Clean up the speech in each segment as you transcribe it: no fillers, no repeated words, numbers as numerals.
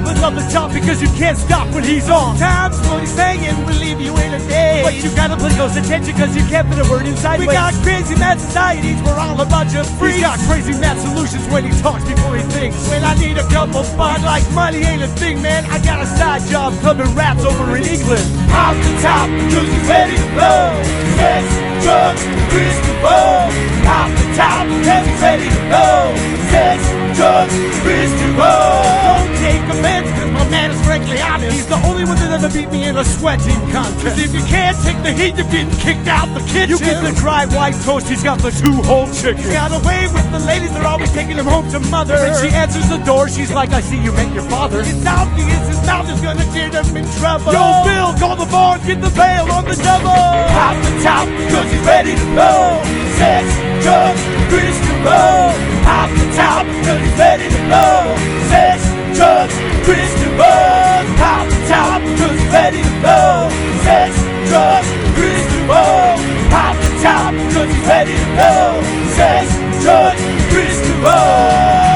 but love the top because you can't stop when he's on. Times what he's saying will leave you in a day. But you gotta pay close attention cause you can't fit a word inside. We got crazy mad societies, we're all a bunch of freaks. He's got crazy mad solutions when he talks before he thinks. When I need a couple fun, like money ain't a thing, man, I got a side job clubbing rats over in England. Off the top, cause he's ready to blow. Sex, drugs, Kris DeVold. Off the top, cause he's ready to blow. Sex, drugs, Kris DeVold. Don't take offense, cause my man is frankly honest. He's the only one that ever beat me in a sweating contest. Cause if you can't take the heat, you're getting kicked out the kitchen. You get the dry white toast, he's got the 2-whole chicken. Got away with the ladies, they're always taking him home to mother. And she answers the door, she's like, I see you met your father. It's obvious his mouth is gonna get him in trouble. Yo, Bill, call the bar, get the bail on the double. Off the top, cause he's ready to blow. Sex, drugs, Kris DeVold. Off the top, cause he's ready to blow. Sex, drugs, Kris DeVold. Off the top, cause he's ready to blow. Sex, drugs, Kris DeVold. Off the top, cause he's ready to blow. Sex, drugs, Kris DeVold.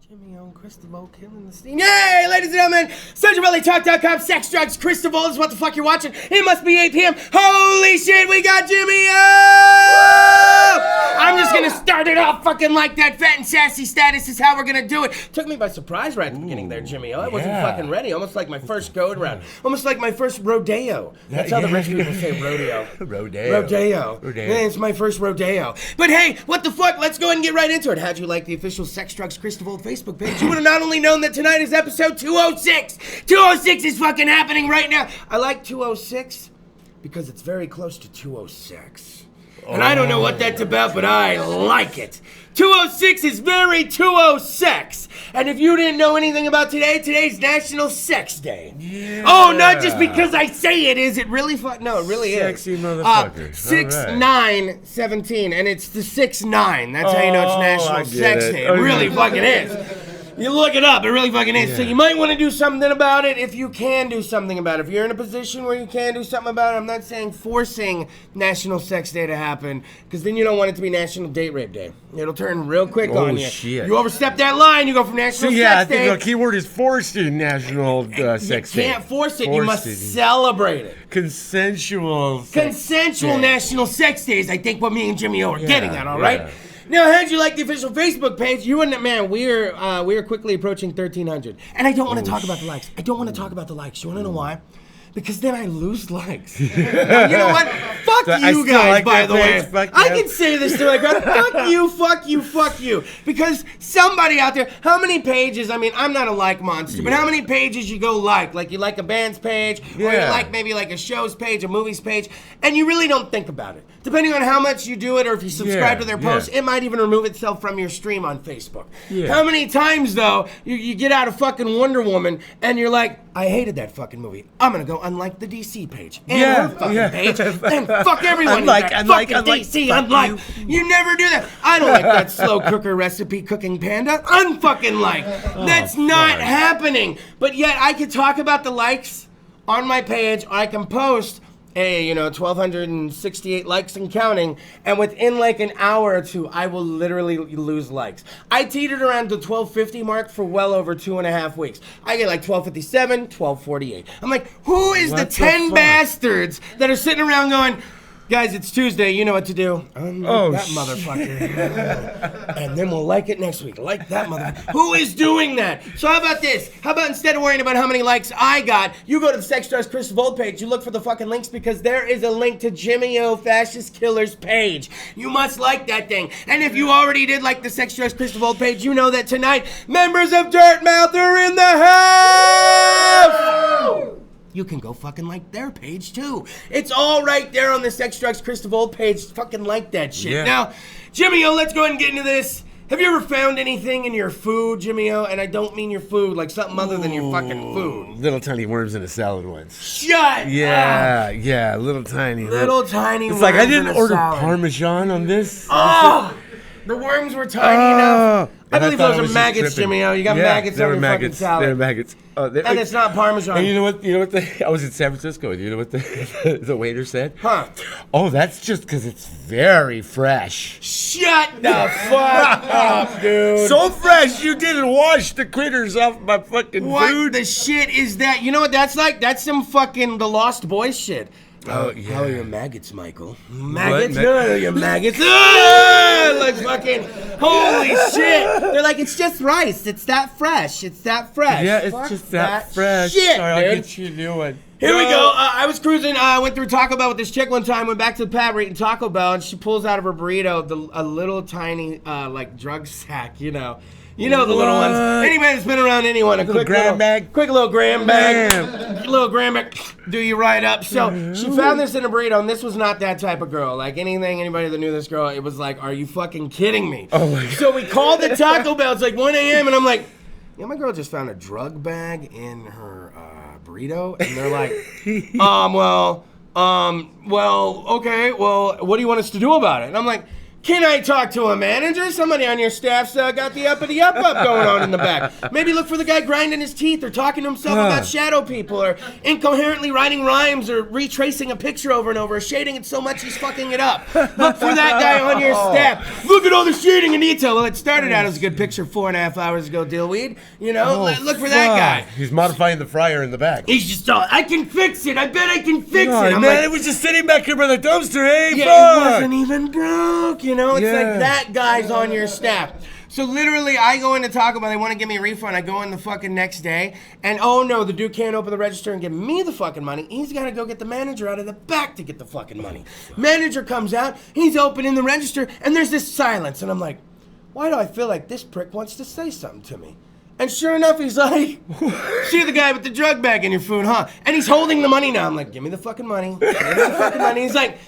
Jimmie on Kris DeVold killing the scene. Yay, ladies and gentlemen, SoldierBellyTalk.com, sex, drugs, Kris DeVold is what the fuck you're watching. It must be 8 p.m. Holy shit, we got Jimmie up! I'm just gonna start it off fucking like that. Fat and sassy status is how we're gonna do it. Took me by surprise right at the beginning there, Jimmie. I wasn't fucking ready. Almost like my first go-around. Almost like my first rodeo. That's how the rich people say rodeo. Rodeo. Yeah, it's my first rodeo. But hey, what the fuck? Let's go ahead and get right into it. How'd you like the official Sex, Drugs, Kris DeVold Facebook page? You would have not only known that tonight is episode 206. 206 is fucking happening right now. I like 206 because it's very close to 206. And I don't know what that's about, but I like it. 206 is very 206. And if you didn't know anything about today, today's National Sex Day. Yeah. Oh, not just because I say it is. It really no, it really Sexy is. Motherfucker. 6/9/17, and it's the 6/9. That's how you know it's National Sex Day. It really fucking is. You look it up, it really fucking is. Yeah. So you might want to do something about it if you can do something about it. If you're in a position where you can do something about it, I'm not saying forcing National Sex Day to happen, because then you don't want it to be National Date Rape Day. It'll turn real quick on you. Shit. You overstep that line, you go from National Sex Day. I think the key word is forcing National Sex Day. You can't force it, you must celebrate it. Consensual National Sex Day is, I think, what me and Jimmie are getting at, all right? Now, how'd you like the official Facebook page? You and man, we're quickly approaching 1,300, and I don't want to talk about the likes. I don't want to talk about the likes. You want to know why? Because then I lose likes. Now, you know what? Fuck you guys, like by the way. I can say this to my crowd. Fuck you. Because somebody out there, how many pages, I mean, I'm not a like monster, but how many pages you go like you like a band's page, or you like maybe like a show's page, a movie's page, and you really don't think about it. Depending on how much you do it, or if you subscribe to their posts, it might even remove itself from your stream on Facebook. How many times, though, you get out of fucking Wonder Woman, and you're like, I hated that fucking movie. I'm gonna go unlike the DC page and her fucking page, and fuck everyone. Unlike DC, unlike. You never do that. I don't like that slow cooker recipe cooking panda. Unfucking like. That's not happening. But yet I could talk about the likes on my page. I can post 1,268 likes and counting, and within like an hour or two, I will literally lose likes. I teetered around the 1,250 mark for well over 2.5 weeks. I get like 1,257, 1,248. I'm like, who is the 10 bastards that are sitting around going, guys, it's Tuesday, you know what to do. Unlike that motherfucker. And then we'll like it next week. Like that motherfucker. Who is doing that? So how about this? How about instead of worrying about how many likes I got, you go to the Sex Drugs Kris DeVold page, you look for the fucking links, because there is a link to Jimmie O Fascist Killer's page. You must like that thing. And if you already did like the Sex Drugs Kris DeVold page, you know that tonight, members of Dirtmouth are in the house! You can go fucking like their page too. It's all right there on the Sex Drugs Kris DeVold page. Fucking like that shit. Yeah. Now, Jimmie O, let's go ahead and get into this. Have you ever found anything in your food, Jimmie O? And I don't mean your food, like something other than your fucking food. Little tiny worms in a salad once. Shut up! Yeah, little tiny. Little tiny it's worms like I didn't in a order salad. Parmesan on this. Oh! The worms were tiny enough. I And believe thought those it are was just maggots, dripping. Jimmy. You got Yeah, maggots they on were your maggots. fucking salad. They were maggots. And it's not Parmesan. And you know what? I was in San Francisco. You know what the waiter said? Huh. Oh, that's just because it's very fresh. Shut the fuck up, dude. So fresh, you didn't wash the critters off my fucking What food. the shit is that? You know what that's like? That's some fucking The Lost Boys shit. Oh, yeah. How are your maggots, Michael? Maggots? What? No, your maggots. Ah! Like fucking, holy shit. They're like, it's just rice. It's that fresh. It's that fresh. Yeah, it's Fuck just that fresh. Shit, Sorry, I'll dude. get you a new one. Here we go. I was cruising. I went through Taco Bell with this chick one time. Went back to the pad, we're eating Taco Bell, and she pulls out of her burrito a little tiny like drug sack. You know the little ones. Anybody that's been around anyone, a quick gram bag? quick little gram bag, little gram bag. Do you right up? So she found this in a burrito, and this was not that type of girl. Like anybody that knew this girl, it was like, are you fucking kidding me? Oh my God. So we called the Taco Bell. It's like 1 a.m. and I'm like, yeah, my girl just found a drug bag in her burrito, and they're like, okay, well, what do you want us to do about it? And I'm like, can I talk to a manager? Somebody on your staff's got the uppity up going on in the back. Maybe look for the guy grinding his teeth or talking to himself about shadow people or incoherently writing rhymes or retracing a picture over and over or shading it so much he's fucking it up. Look for that guy on your staff. Look at all the shading in detail. Well, it started out as a good picture 4.5 hours ago, Dillweed. Look for that guy. He's modifying the fryer in the back. He's just all, I can fix it. I bet I can fix it. I'm man, like, it was just sitting back here by the dumpster. Hey, yeah, fuck. it wasn't even broke. It's like that guy's on your staff. So literally, I go into Taco Bell. They want to give me a refund. I go in the fucking next day, and oh no, the dude can't open the register and give me the fucking money. He's got to go get the manager out of the back to get the fucking money. Manager comes out. He's opening the register, and there's this silence, and I'm like, why do I feel like this prick wants to say something to me? And sure enough, he's like, see the guy with the drug bag in your food, huh? And he's holding the money now. I'm like, give me the fucking money. Give me the fucking money. He's like,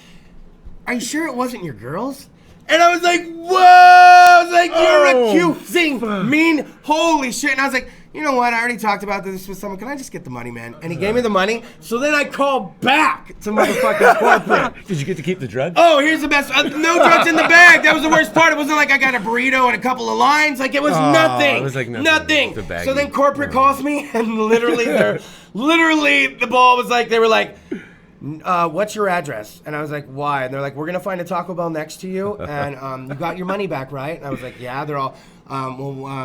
are you sure it wasn't your girl's? And I was like, whoa! I was like, you're accusing me. Holy shit. And I was like, you know what? I already talked about this with someone. Can I just get the money, man? And he gave me the money. So then I called back to motherfucking corporate. Did you get to keep the drugs? Oh, here's the best. No drugs in the bag. That was the worst part. It wasn't like I got a burrito and a couple of lines. Like it was nothing. It was like nothing. Nothing. The baggie. So then corporate calls me, and literally the ball was like, they were like, what's your address? And I was like, why? And they're like, we're going to find a Taco Bell next to you, and you got your money back, right? And I was like, yeah. They're all,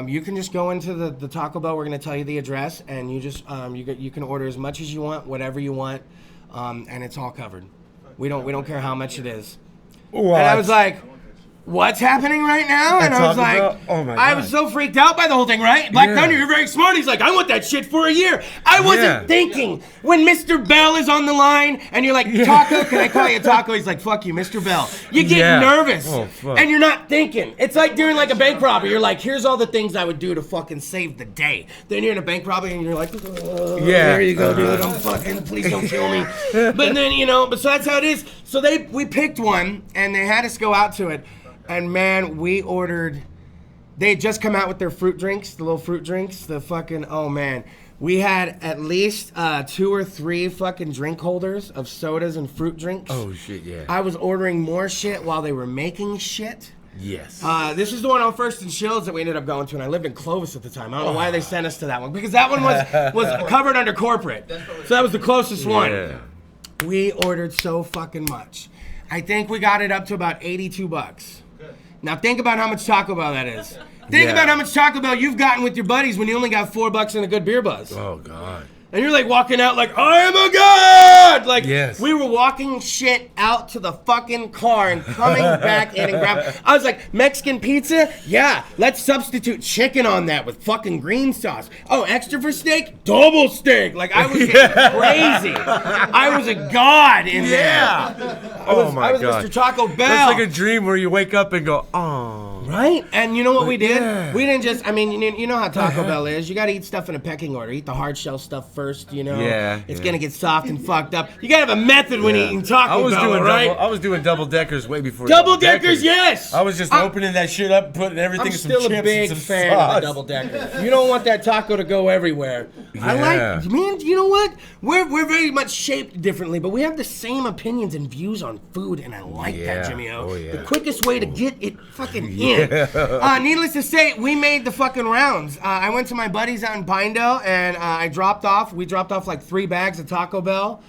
you can just go into the Taco Bell. We're going to tell you the address, and you just, you can order as much as you want, whatever you want, and it's all covered. We don't care how much it is. What? And I was like, what's happening right now? And I was like, oh my God. I was so freaked out by the whole thing, right? Black Thunder, you're very smart. He's like, I want that shit for a year. I wasn't thinking when Mr. Bell is on the line and you're like, Taco, can I call you Taco? He's like, fuck you, Mr. Bell. You get nervous and you're not thinking. It's like during like a bank robbery. You're like, here's all the things I would do to fucking save the day. Then you're in a bank robbery and you're like, there you go, dude. I'm fucking, please don't kill me. But then, but so that's how it is. So we picked one and they had us go out to it. And man, we ordered, they had just come out with their fruit drinks, the little fruit drinks, the fucking, oh man. We had at least 2 or 3 fucking drink holders of sodas and fruit drinks. Oh shit, yeah. I was ordering more shit while they were making shit. Yes. This is the one on First and Shields that we ended up going to, and I lived in Clovis at the time. I don't know why they sent us to that one, because that one was covered under corporate. So that was the closest one. We ordered so fucking much. I think we got it up to about $82. Now think about how much Taco Bell that is. Think about how much Taco Bell you've gotten with your buddies when you only got $4 and a good beer buzz. Oh God. And you're like walking out like, I am a god! Like, we were walking shit out to the fucking car and coming back in and grabbing. I was like, Mexican pizza? Yeah, let's substitute chicken on that with fucking green sauce. Oh, extra for steak? Double steak. Like, I was getting crazy. I was a god in there. I was Mr. Taco Bell. That's like a dream where you wake up and go, oh. Right? And you know what we did? We didn't just, you know how Taco Bell is. You got to eat stuff in a pecking order. Eat the hard shell stuff first, It's going to get soft and fucked up. You got to have a method when eating Taco Bell, right? I was doing double deckers way before. Double deckers, yes! I was just opening that shit up, putting everything in some chips and some sauce. I'm still a big fan of the double decker. You don't want that taco to go everywhere. Man, you know what? We're very much shaped differently, but we have the same opinions and views on food, and I like that, Jimmy O. The quickest way to get it fucking in in. Needless to say, we made the fucking rounds. I went to my buddies out in Pinedale, and we dropped off like 3 bags of Taco Bell.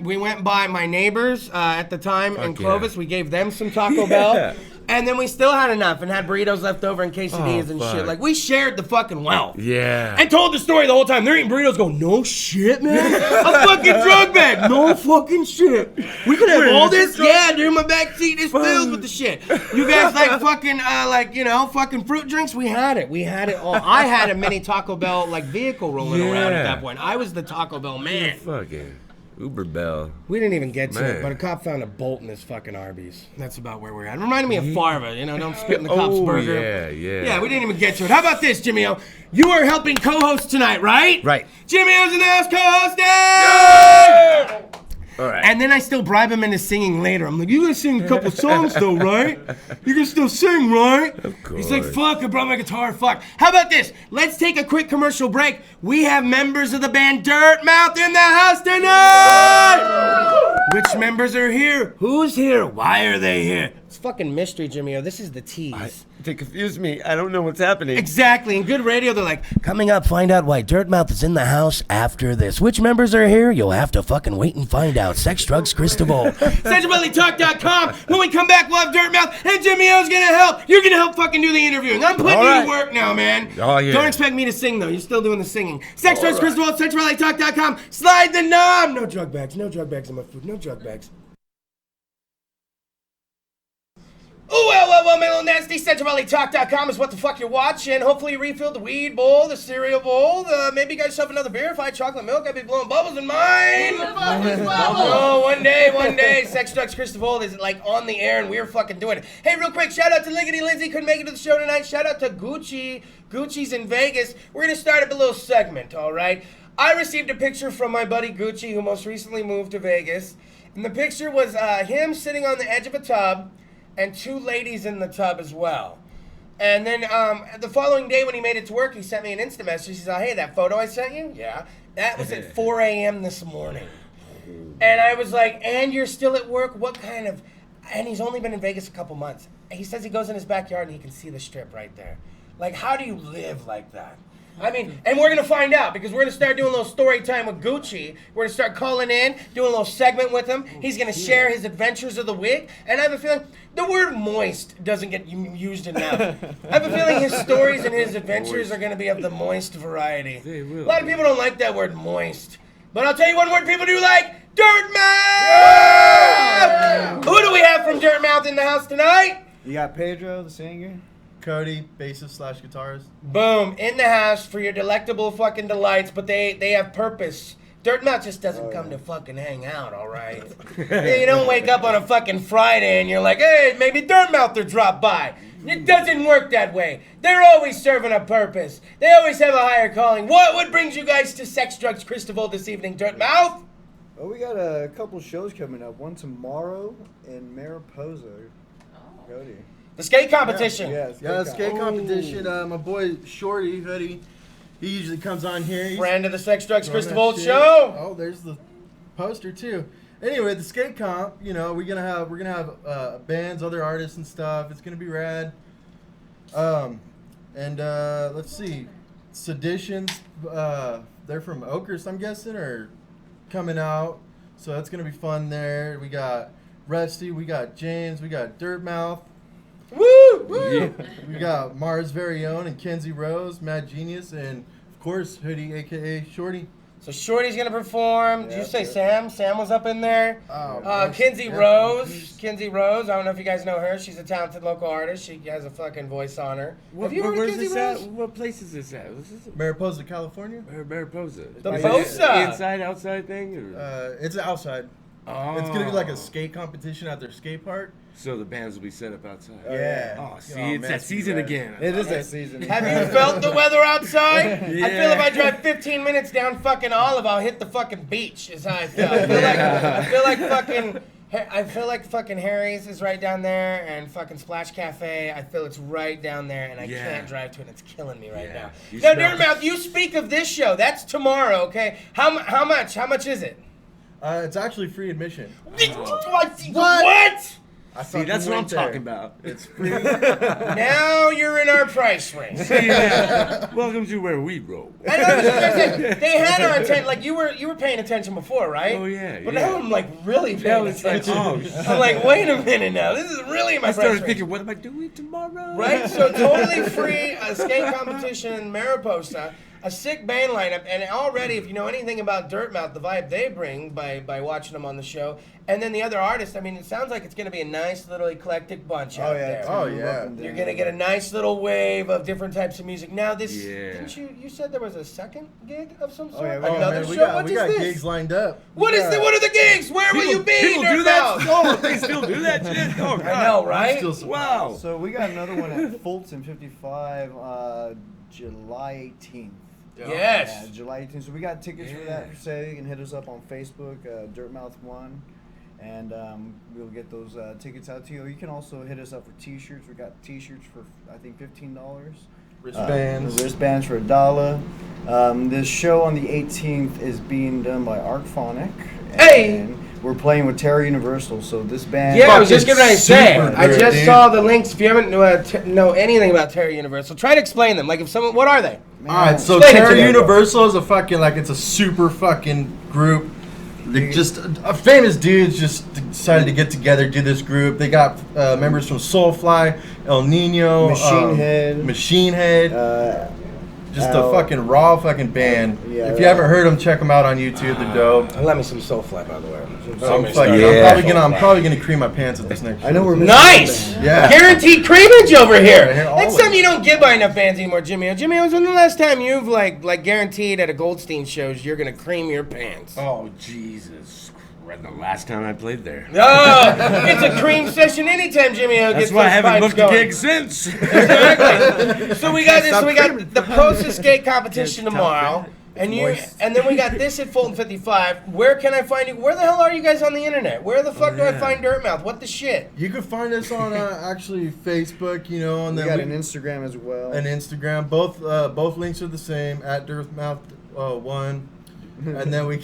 We went by my neighbors at the time in Clovis. Yeah. We gave them some Taco Bell. And then we still had enough and had burritos left over and quesadillas and shit. Like, we shared the fucking wealth. Yeah. And told the story the whole time. They're eating burritos going, no shit, man. A fucking drug bag. No fucking shit. We could have all this? Yeah, dude, my back seat is filled with the shit. You guys like fucking, fucking fruit drinks? We had it. We had it all. I had a mini Taco Bell, like, vehicle rolling around at that point. I was the Taco Bell man. Fucking Uber Bell. We didn't even get to Man. it, but a cop found a bolt in his fucking Arby's. That's about where we're at. It reminded me of Farva, don't spit in the cop's burger. Yeah, we didn't even get to it. How about this, Jimmie O? You are helping co-host tonight, right? Right. Jimmie O's in the house co-hosting! All right. And then I still bribe him into singing later. I'm like, you gonna sing a couple songs though, right? You can still sing, right? Of course. He's like, fuck, I brought my guitar, fuck. How about this? Let's take a quick commercial break. We have members of the band Dirtmouth in the house tonight! Which members are here? Who's here? Why are they here? It's fucking mystery, Jimmie O. This is the tease. They confuse me. I don't know what's happening. Exactly. In good radio, they're like, coming up, find out why Dirtmouth is in the house after this. Which members are here? You'll have to fucking wait and find out. Sex, drugs, Kris DeVold. CentralValleyTalk.com. When we come back, we'll have Dirtmouth, and Jimmie O's gonna help. You're gonna help fucking do the interviewing. I'm putting you to work now, man. Oh, yeah. Don't expect me to sing, though. You're still doing the singing. Sex, drugs, Kris DeVold, CentralValleyTalk.com. Slide the knob. No drug bags. No drug bags in my food. No drug bags. Oh, well, my little nasty. CentralValleyTalk.com is what the fuck you're watching. Hopefully you refilled the weed bowl, the cereal bowl. Maybe you got yourself another beer. If I had chocolate milk, I'd be blowing bubbles in mine. Oh, one day. Sex, drugs, Kris DeVold is like on the air and we're fucking doing it. Hey, real quick, shout out to Liggity Lindsay. Couldn't make it to the show tonight. Shout out to Gucci. Gucci's in Vegas. We're going to start up a little segment, all right? I received a picture from my buddy Gucci, who most recently moved to Vegas. And the picture was him sitting on the edge of a tub and 2 ladies in the tub as well. And then the following day when he made it to work, he sent me an Insta message. He said, hey, that photo I sent you? Yeah. That was at 4 a.m. this morning. And I was like, and you're still at work? What kind of... And he's only been in Vegas a couple months. He says he goes in his backyard and he can see the strip right there. Like, how do you live like that? I mean, and we're going to find out because we're going to start doing a little story time with Gucci. We're going to start calling in, doing a little segment with him. He's going to share his adventures of the week. And I have a feeling the word moist doesn't get used enough. I have a feeling his stories and his adventures are going to be of the moist variety. A lot of people don't like that word moist. But I'll tell you one word people do like, Dirtmouth! Yeah! Who do we have from Dirtmouth in the house tonight? You got Pedro, the singer. Cody, bassist / guitarist. Boom, in the house for your delectable fucking delights, but they have purpose. Dirtmouth just doesn't come to fucking hang out, all right? Yeah, you don't wake up on a fucking Friday and you're like, hey, maybe Dirtmouth will drop by. It doesn't work that way. They're always serving a purpose. They always have a higher calling. What brings you guys to Sex, Drugs, Kris DeVold this evening, Dirtmouth? Well, we got a couple shows coming up. One tomorrow in Mariposa. Cody. The skate competition. Yeah, skate competition. My boy Shorty Hoodie, he usually comes on here. Friend of the Sex, Drugs, Kris Run DeVold that shit. show. Oh, there's the poster too. Anyway, the skate comp. We're gonna have bands, other artists and stuff. It's gonna be rad. Let's see, Seditions. They're from Oakhurst, I'm guessing, or coming out. So that's gonna be fun there. We got Rusty, we got James, we got Dirtmouth. Woo! Woo! Yeah. We got Mars' very own and Kenzie Rose, Mad Genius, and of course Hoodie, aka Shorty. So Shorty's gonna perform. Did you say Sam? Sam was up in there. Oh, Kenzie Rose. Kenzie Rose. I don't know if you guys know her. She's a talented local artist. She has a fucking voice on her. Have you heard of Kenzie Rose? What place is this at? Mariposa, California. Mariposa. The Is Bosa. it inside, outside thing? Or? It's outside. Oh. It's gonna be like a skate competition at their skate park. So the bands will be set up outside. Yeah. Oh, see, Oh, it's man, that season rad. again. It is that season. Have you felt the weather outside? I feel Yeah. if I drive 15 minutes down fucking Olive, I'll hit the fucking beach. Is how I feel. I feel like fucking Harry's is right down there, and fucking Splash Cafe. I feel it's right down there, and I can't drive to it. It's killing me right now. You Now, smell- Dirtmouth, you speak of this show. That's tomorrow, okay? How much? How much is it? It's actually free admission. What? See, that's what I'm talking about. It's free. Now you're in our price range. Welcome to where we roll. I know this is what I'm saying. They had our attention. Like you were paying attention before, right? Oh, yeah, But yeah. now I'm like really paying attention. oh, I'm like, wait a minute now. This is really my I price started range. thinking, what am I doing tomorrow? Right? So totally free skate competition, Mariposa, a sick band lineup, and already if you know anything about Dirtmouth, the vibe they bring by watching them on the show, and then the other artists, I mean, it sounds like it's going to be a nice little eclectic bunch out there. Oh, yeah. You're going to get a nice little wave of different types of music. Now this, Yeah. didn't you said there was a second gig of some sort? yeah, Oh, Another man, we show? got, What we is got this? gigs lined up. What are the gigs? Where will you be, People do that? Dirtmouth? Oh, they still do that shit? Oh, God. I know, right? Still surprised. Wow. So we got another one at Fulton 55, July 18th. Yes. Yeah, July 18th. So we got tickets for that for sale. You can hit us up on Facebook, Dirtmouth1, and we'll get those tickets out to you. You can also hit us up for T-shirts. We got T-shirts for I think $15. Wristbands. Wristbands for $1. This show on the 18th is being done by Arcphonic. Hey! And we're playing with Terra Universal. So this band. Yeah, I was just Fucking getting ready to say. super I good, just dude. saw the links. If you haven't know anything about Terra Universal, try to explain them. Like if someone, what are they? Man, Alright, so Explain it to Terra me. Universal is a fucking, like, it's a super fucking group. They just, famous dudes just decided to get together, do this group. They got members from Soulfly, El Nino, Machine Head. Just a fucking raw fucking band. Yeah, If you haven't heard them, check them out on YouTube. They're dope. Let me some Soulfly, by the way. I'm probably gonna cream my pants with this next I know show. we're missing Nice! one band. Yeah. Guaranteed creamage over here. here, That's always. something you don't get by enough bands anymore, Jimmy. Jimmy, when's the last time you've like guaranteed at a Goldstein shows you're gonna cream your pants? Oh, Jesus. The last time I played there. Oh, it's a cream session anytime Jimmy That's gets why I those haven't pipes booked a going. gig since. Exactly. So we got this. So we got the Prosa Skate competition tomorrow, and then we got this at Fulton 55. Where can I find you? Where the hell are you guys on the internet? Where the fuck do I find Dirtmouth? What the shit? You can find us on actually Facebook, you know, and We then got an Instagram as well. and Instagram. Both links are the same at Dirtmouth 1. And then we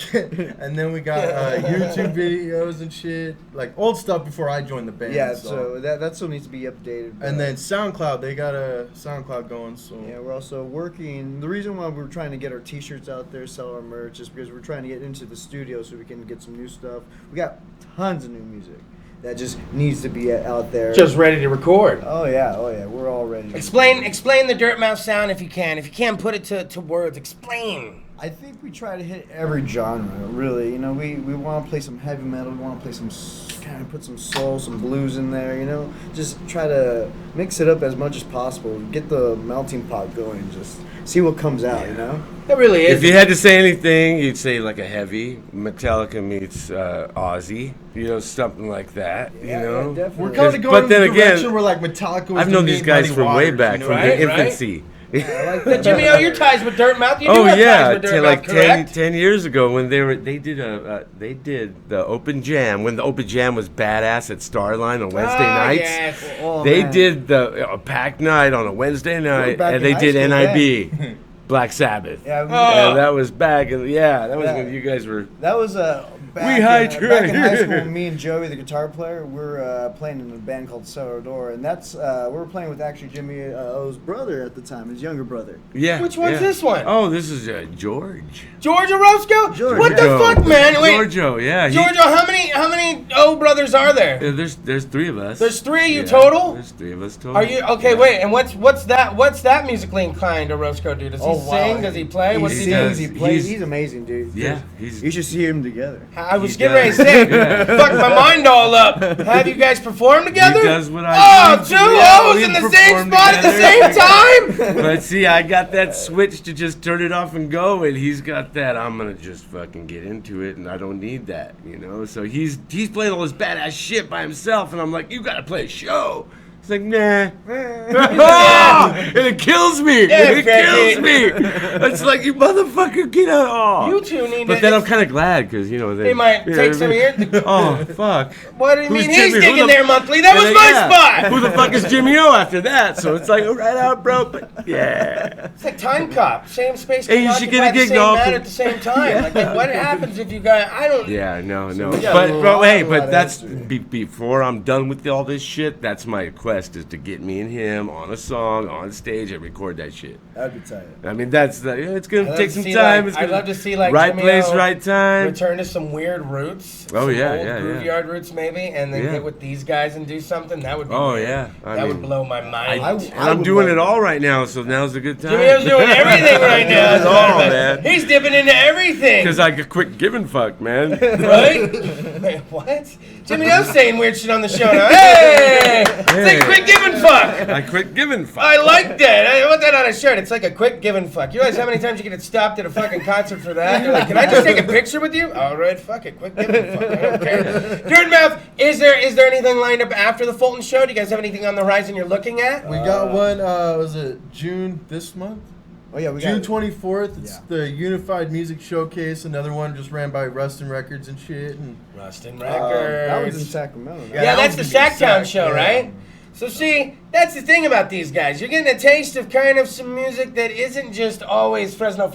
got YouTube videos and shit, like old stuff before I joined the band. Yeah, so that still needs to be updated. And then SoundCloud, they got a SoundCloud going. So yeah, we're also working. The reason why we're trying to get our T-shirts out there, sell our merch, is because we're trying to get into the studio so we can get some new stuff. We got tons of new music that just needs to be out there. Just ready to record. Oh yeah, we're all ready. Explain the Dirtmouth sound if you can. If you can't put it to words, explain. I think we try to hit every genre, really. You know, we want to play some heavy metal. We want to play some kind of put some soul, some blues in there. You know, just try to mix it up as much as possible. Get the melting pot going. Just see what comes out. You know. It really is. If you had to say anything, you'd say like a heavy Metallica meets Ozzy, you know, something like that. You know, definitely. we're kind of going But in then the direction again, where like Metallica was I've known to these meet guys Muddy from way Waters, back, you know? from Right, their right. infancy. But Jimmy, your ties with Dirtmouth. You do Oh have yeah, ties with Dirtmouth, like correct? 10 years ago when they did the open jam, when the open jam was badass at Starline on Wednesday nights. Yes. Oh, They man. did the packed night on a Wednesday night, back and in they high did school, NIB, Black Sabbath. Yeah, Oh. And that was back, and that was Yeah. when you guys were. that was back in high school. Me and Joey, the guitar player, we're playing in a band called Salvador, and that's we were playing with actually Jimmy O's brother at the time, his younger brother. Yeah. Which one's yeah. this one? Oh, this is George. George Orozco? George, What the Joe. fuck, man? Wait, Giorgio, yeah. Giorgio, how many O brothers are there? There's three of us. There's three of you Yeah, total? There's three of us total. Are you okay? Yeah. Wait, and what's that musically inclined Orozco do? Does he sing? Does he play? He What's he do? sings, he plays. He's- He's amazing, dude. Yeah, You should see him together. I was He getting ready to does. say, Yeah. fuck my mind all up. Have you guys performed together? He does what I Oh, do. two Yeah, O's we in the same perform spot at the same together. time? But see, I got that switch to just turn it off and go, and he's got that. I'm gonna just fucking get into it, and I don't need that, you know. So he's playing all this badass shit by himself, and I'm like, you gotta play a show. It's like, nah. And it kills me. Yeah, It kills me. It's like, you motherfucker, get out. Oh. You two need But to. then I'm kind of glad because, you know, They might take some of your. Oh, fuck. What do you Who's mean? He's Jimmie? digging there monthly. That And was then, my yeah. spot. Who the fuck is Jimmie O after that? So it's like, right out, bro. But yeah. It's like Time Cop, same space. Hey, can you should occupy get a the gig, same dog. man at the same time. Like, what happens if you got? I don't. Yeah, no. we got But, a bro, lot hey, of but that that's history. before I'm done with all this shit. That's my quest is to get me and him on a song, on stage, and record that shit. That'd be tight. I mean, it's gonna love take to some see, time. like- It's I'd gonna- love to see, like, right Jimmie place, O right time. Return to some weird roots. Oh, some yeah, old yeah, groove yeah. yard roots maybe, and then Yeah. get with these guys and do something. That would be. Oh weird. yeah, That would blow my mind. And I'm doing it all right now, so now's a good time. Jimmie O's doing everything right now. Doing it all, man. He's dipping into everything. Because I could quit giving fuck, man. Right? Wait, what? Jimmie O's saying weird shit on the show now. Hey! It's like quit giving fuck. I quit giving fuck. I like that. I want that on a shirt. It's like a quick giving fuck. You realize how many times you get stopped at a fucking concert for that? You're like, can I just take a picture with you? All right, fuck it. Quick giving fuck. I don't care. Dirtmouth, is there anything lined up after the Fulton show? Do you guys have anything on the horizon you're looking at? We got one, was it June this month? Oh yeah, we June got 24th, it's Yeah. the Unified Music Showcase. Another one just ran by Rustin Records and shit. And Rustin that was in Records. Sacramento. Yeah, that that's the one's gonna be Sacktown Sack, show, yeah. right? So see, that's the thing about these guys. You're getting a taste of kind of some music that isn't just always Fresno,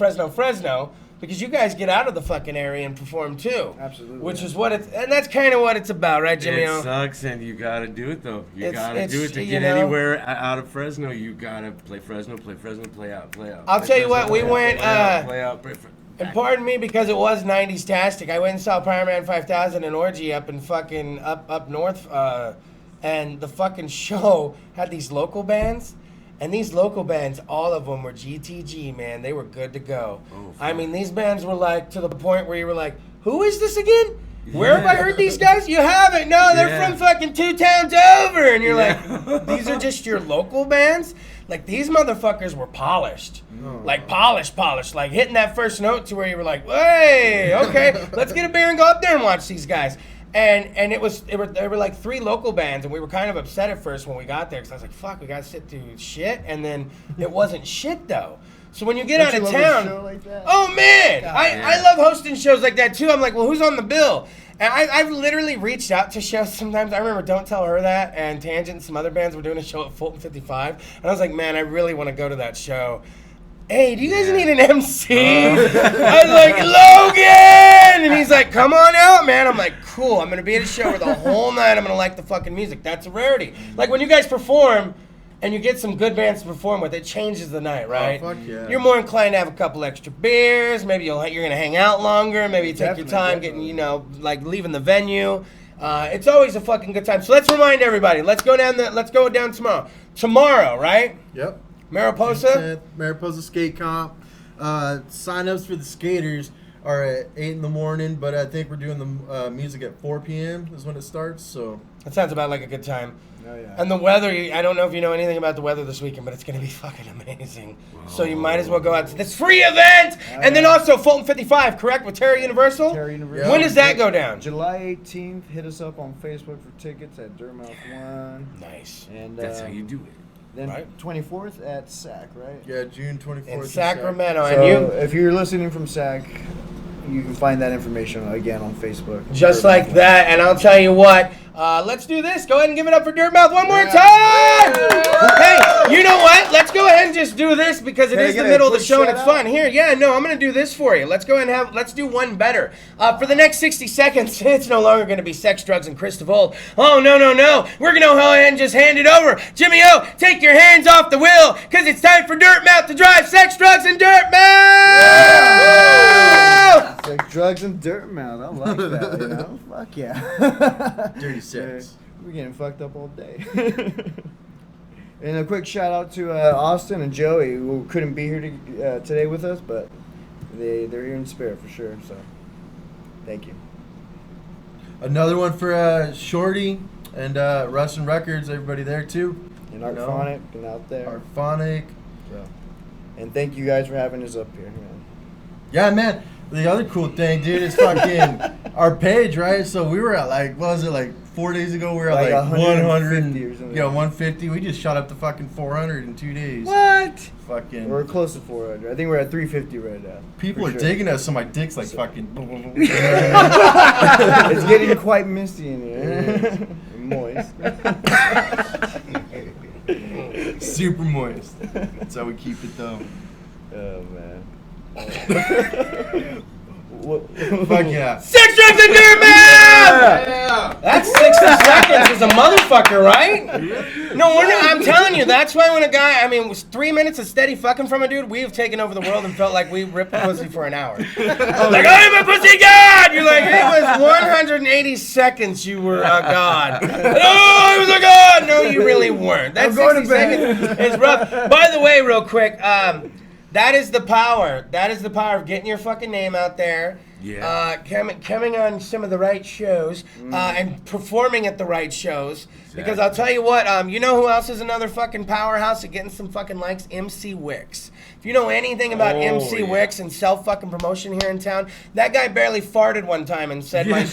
because you guys get out of the fucking area and perform too. Absolutely, Which yeah. is what it's, and that's kind of what it's about, right, Jimmie? It sucks, and you gotta do it though. You gotta it's, do it to you get know- anywhere out of Fresno. You gotta play Fresno, play out. I'll Play tell you what, Fresno, we play out, went, play out, play out. And pardon me because it was 90s tastic. I went and saw Power Man 5000 and Orgy up in fucking up north, and the fucking show had these local bands, and these local bands, all of them were GTG, man. They were good to go. I mean, these bands were like to the point where you were like, who is this again? Where have I heard these guys? You haven't. No, they're Yeah. from fucking 2 towns over. And you're like, these are just your local bands? Like, these motherfuckers were polished. Like, polished. Like, hitting that first note to where you were like, hey, okay, let's get a beer and go up there and watch these guys. And there were like 3 local bands, and we were kind of upset at first when we got there because I was like, fuck, we got to sit through shit. And then it wasn't shit, though. So when you get Don't out you of love a town, show like that? oh man, I love hosting shows like that too. I'm like, well, who's on the bill? And I've literally reached out to shows sometimes. I remember Don't Tell Her That and Tangent and some other bands were doing a show at Fulton 55, and I was like, man, I really want to go to that show. Hey, do you guys need an MC? I was like, Logan! And he's like, come on out, man. I'm like, cool. I'm going to be at a show where the whole night I'm going to like the fucking music. That's a rarity. Like when you guys perform and you get some good bands to perform with, it changes the night, right? fuck yeah. You're more inclined to have a couple extra beers. Maybe you're going to hang out longer. Maybe you take your time getting, like leaving the venue. It's always a fucking good time. So let's remind everybody. Let's go down tomorrow. Tomorrow, right? Yep. Mariposa? Mariposa Skate Comp. Sign-ups for the skaters are at 8 in the morning, but I think we're doing the music at 4 p.m. is when it starts. So That sounds about like a good time. Oh, yeah. And the weather, I don't know if you know anything about the weather this weekend, but it's going to be fucking amazing. So you might as well go out to this free event. And then also Fulton 55, correct, with Terra Universal? Terra Universal. When does that go down? July 18th. Hit us up on Facebook for tickets at Dirtmouth 1. Nice. And That's how you do it. Then Right. 24th at SAC, right? yeah, June 24th. In is Sacramento. So And you, if you're listening from SAC, you can find that information again on Facebook. just Dirtmouth like 1. that. And I'll tell you what, let's do this. Go ahead and give it up for Dirtmouth one more time. Hey, you know what? Let's go ahead and just do this because it Can I is the get a middle of the quick show and it's shout out? fun. Here, yeah, no, I'm going to do this for you. Let's go ahead and let's do one better. For the next 60 seconds, it's no longer going to be sex, drugs, and Kris DeVold. Oh, no. We're going to go ahead and just hand it over. Jimmie O, take your hands off the wheel because it's time for Dirtmouth to drive sex, drugs, and Dirtmouth! It's like drugs and Dirtmouth. I like that, you know? Fuck yeah. Dirty Sex. We're getting fucked up all day. And a quick shout out to Austin and Joey, who couldn't be here today with us, but they're here in spirit for sure. So, thank you. Another one for Shorty and Rustin Records, everybody there too. And You know? Artphonic and out there. Arphonic. So. And thank you guys for having us up here, man. Yeah, man. The other cool thing, dude, is fucking our page, right? So we were at like, what was it, like 4 days ago we were at Like like 150 or something. 150. We just shot up to fucking 400 in 2 days. What? Fucking. We're close to 400. I think we're at 350 right now. People for are sure. digging us, so my dick's like fucking. It's getting quite misty in here. Moist. Super moist. That's how we keep it though. Oh man. Fuck yeah. Sex, drugs, and Dirtmouth! That's 60 seconds as a motherfucker, right? No wonder, I'm telling you, that's why when a guy, I mean, it was 3 minutes of steady fucking from a dude, we have taken over the world and felt like we ripped the pussy for an hour. Like, I'm a pussy god! You're like, it was 180 seconds you were a god. No, I was a god! No, you really weren't. That 60 seconds is rough. By the way, real quick, that is the power. That is the power of getting your fucking name out there. Yeah. Coming on some of the right shows and performing at the right shows. Because I'll tell you what, you know who else is another fucking powerhouse at getting some fucking likes? MC Wicks. If you know anything about MC Wicks and self-fucking promotion here in town, that guy barely farted one time and said my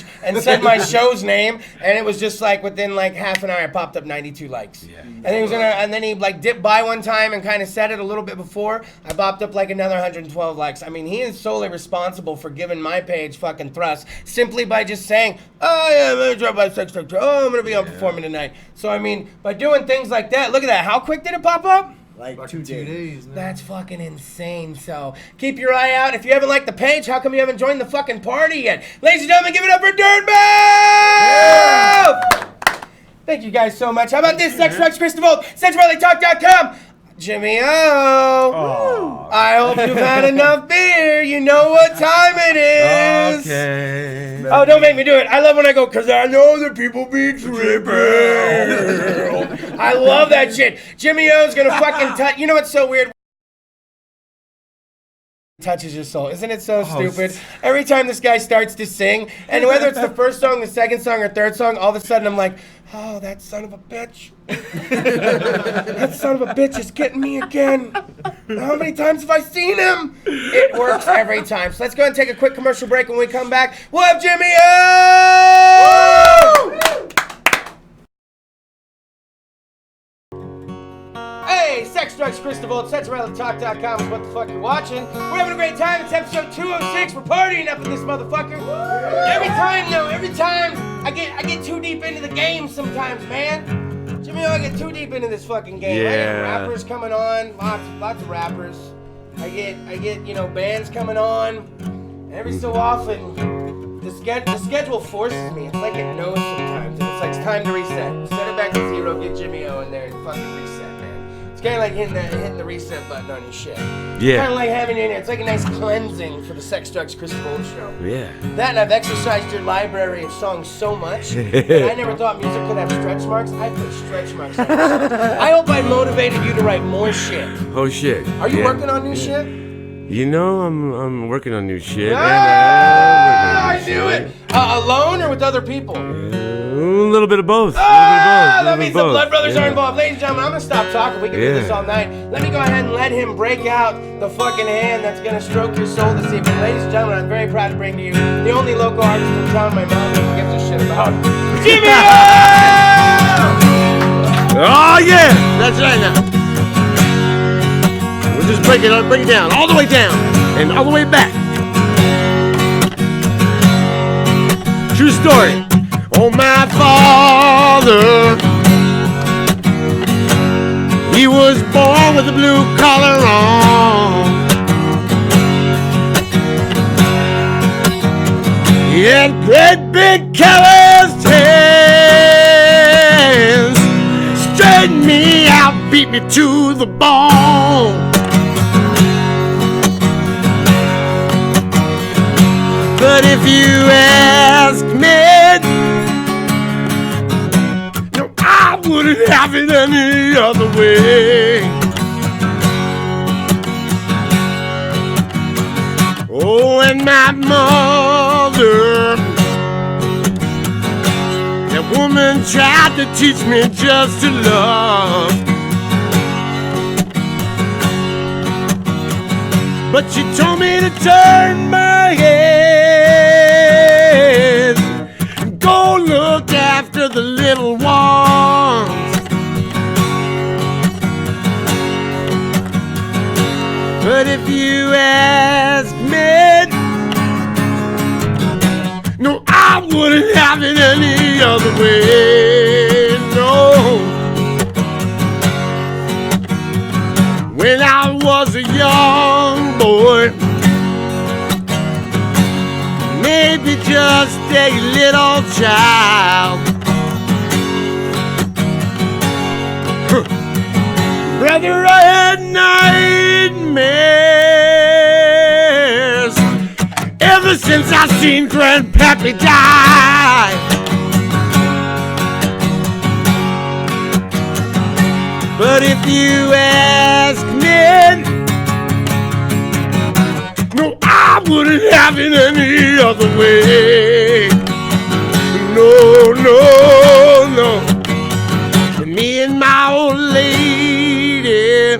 show's name, and it was just like within like half an hour, it popped up 92 likes. Yeah. And then he like dipped by one time and kind of said it a little bit before. I popped up like another 112 likes. I mean, he is solely responsible for giving my page fucking thrust simply by just saying, oh yeah, I'm gonna drop by sex truck. Oh, I'm gonna be on performing tonight. So I mean, by doing things like that, look at that. How quick did it pop up? Like Fucking 2 days, man. That's fucking insane. So keep your eye out. If you haven't liked the page, how come you haven't joined the fucking party yet? Ladies and gentlemen, give it up for Dirtmouth! Thank you guys so much. How about this? Sex Drugs, Kris DeVold, CentralValleyTalk.com. Jimmie O. I hope you've had enough beer. You know what time it is. Okay. Oh, don't make me do it. I love when I go, because I know that people be tripping. I love that shit. Jimmie O's going to fucking touch. You know what's so weird? Touches your soul. Isn't it so stupid? Every time this guy starts to sing, and whether it's the first song, the second song, or third song, all of a sudden I'm like, oh, that son of a bitch. That son of a bitch is getting me again. How many times have I seen him? It works every time. So let's go ahead and take a quick commercial break. When we come back, we'll have Jimmie O! Hey, Sex, Drugs, Kris DeVold, CentralValleyTalk.com is what the fuck you're watching. We're having a great time. It's episode 206. We're partying up in this motherfucker. Every time I get too deep into the game sometimes, man. Jimmie O, I get too deep into this fucking game. I get rappers coming on, lots of rappers. I get bands coming on. And every so often, the schedule forces me. It's like it knows sometimes. And it's like, it's time to reset. Set it back to 0, get Jimmie O in there and fucking reset, man. It's kind of like hitting the reset button on your shit. Yeah. Kind of like having it in there. It's like a nice cleansing for the Sex, Drugs, Kris DeVold show. Yeah. That, and I've exercised your library of songs so much that I never thought music could have stretch marks. I put stretch marks on it. I hope I motivated you to write more shit. Oh shit. Are you working on new shit? You know, I'm working on new shit. I knew it. Alone or with other people? A little bit of both. That means the Blood Brothers are involved. Ladies and gentlemen, I'm going to stop talking. We can do this all night. Let me go ahead and let him break out the fucking hand that's going to stroke your soul this evening. Ladies and gentlemen, I'm very proud to bring to you the only local artist in town my mom even gives a shit about. Jimmie O! Oh yeah, that's right now. We'll just break it down, all the way down, and all the way back. True story. Oh, my father, he was born with a blue collar on. He had great big callous hands, straightened me out, beat me to the bone. But if you ask me, no, I wouldn't have it any other way. Oh, and my mother, that woman tried to teach me just to love. But she told me to turn my head and go look after the little ones. But if you ask me, no, I wouldn't have it any other way, no. When I was a young boy, maybe just a little child, brother, I had nightmares ever since I seen Grandpappy die. But if you ask me, no, I wouldn't have it any other way. No, no, no. Me and my old lady,